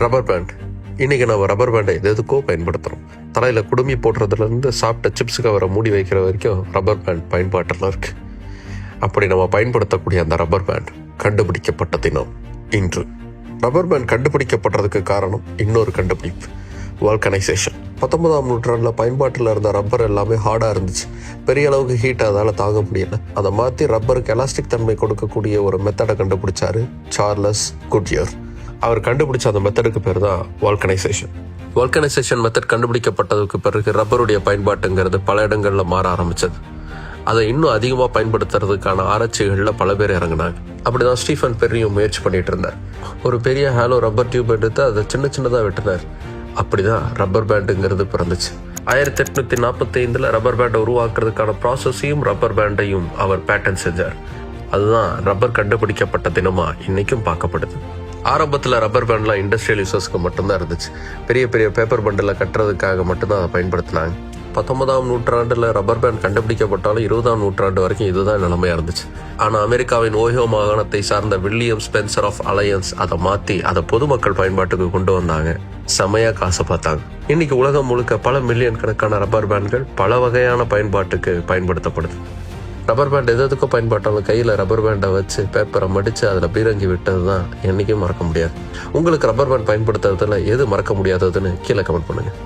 Rubber band. இன்றைக்கி நம்ம rubber பேண்டை எதுக்கோ பயன்படுத்துகிறோம். தலையில் குடுமி போடுறதுலேருந்து சாப்பிட்ட சிப்ஸுக்கு அவரை மூடி வைக்கிற வரைக்கும் ரப்பர் பேண்ட் பயன்பாட்டில் இருக்குது. அப்படி நம்ம பயன்படுத்தக்கூடிய அந்த ரப்பர் பேண்ட் கண்டுபிடிக்கப்பட்ட தினம் இன்று. ரப்பர் பேண்ட் கண்டுபிடிக்கப்படுறதுக்கு காரணம் இன்னொரு கண்டுபிடிப்பு, வால்கனைசேஷன். 19ஆம் நூற்றாண்டில் பயன்பாட்டில் இருந்த ரப்பர் எல்லாமே ஹார்டாக இருந்துச்சு. பெரிய அளவுக்கு ஹீட் அதால் தாங்க முடியல. அதை மாற்றி ரப்பருக்கு எலாஸ்டிக் தன்மை கொடுக்கக்கூடிய ஒரு மெத்தடை கண்டுபிடிச்சாரு சார்லஸ் குட்யர். அவர் கண்டுபிடிச்ச அந்த மெத்தடுக்கு பேர் தான் வால்கனைசேஷன். வால்கனைசேஷன் மெத்தட் கண்டுபிடிக்கப்பட்டதுக்கு பிறகு ரப்பருடைய பயன்பாட்டுங்கிறது பல இடங்களில் மாற ஆரம்பிச்சது. அதை இன்னும் அதிகமாக பயன்படுத்துறதுக்கான ஆராய்ச்சிகளில் பல பேர் இறங்கினாங்க. அப்படிதான் ஸ்டீஃபன் பெர்ரியும் முயற்சி பண்ணிட்டு இருந்தார். ஒரு பெரிய ஹாலோ ரப்பர் டியூப் எடுத்து அதை சின்ன சின்னதாக வெட்டினார். அப்படிதான் ரப்பர் பேண்டுங்கிறது பிறந்துச்சு. 1845 ரப்பர் பேண்டை உருவாக்குறதுக்கான ப்ராசஸையும் ரப்பர் பேண்டையும் அவர் பேட்டன் செஞ்சார். அதுதான் ரப்பர் கண்டுபிடிக்கப்பட்ட தினமா இன்னைக்கும் பார்க்கப்படுது. ஆரம்பத்தில் ரப்பர் பேண்ட்லாம் இண்டஸ்ட்ரியல் யூசர்ஸ்க்கு மட்டும்தான் இருந்துச்சு. பெரிய பெரிய பேப்பர் பண்டில் கட்டுறதுக்காக மட்டும்தான் அதை பயன்படுத்தினாங்க. 19ஆம் நூற்றாண்டில் ரப்பர் பேண்ட் கண்டுபிடிக்கப்பட்டாலும் 20ஆம் நூற்றாண்டு வரைக்கும் இதுதான் நிலைமையாக இருந்துச்சு. ஆனால் அமெரிக்காவின் ஓஹியோ மாகாணத்தை சார்ந்த வில்லியம் ஸ்பென்சர் ஆஃப் அலையன்ஸ் அதை மாற்றி அதை பொதுமக்கள் பயன்பாட்டுக்கு கொண்டு வந்தாங்க. செமையாக காசு பார்த்தாங்க. இன்னைக்கு உலகம் முழுக்க பல மில்லியன் கணக்கான ரப்பர் பேண்ட்கள் பல வகையான பயன்பாட்டுக்கு பயன்படுத்தப்படுது. ரப்பர் பேண்ட் எதுக்கோ பயன்பாட்டாலும் கையில் ரப்பர் பேண்டை வச்சு பேப்பரை மடித்து அதில் பீரங்கி விட்டது தான் என்றைக்கும் மறக்க முடியாது. உங்களுக்கு ரப்பர் பேண்ட் பயன்படுத்துறதுல எது மறக்க முடியாததுன்னு கீழே கமெண்ட் பண்ணுங்கள்.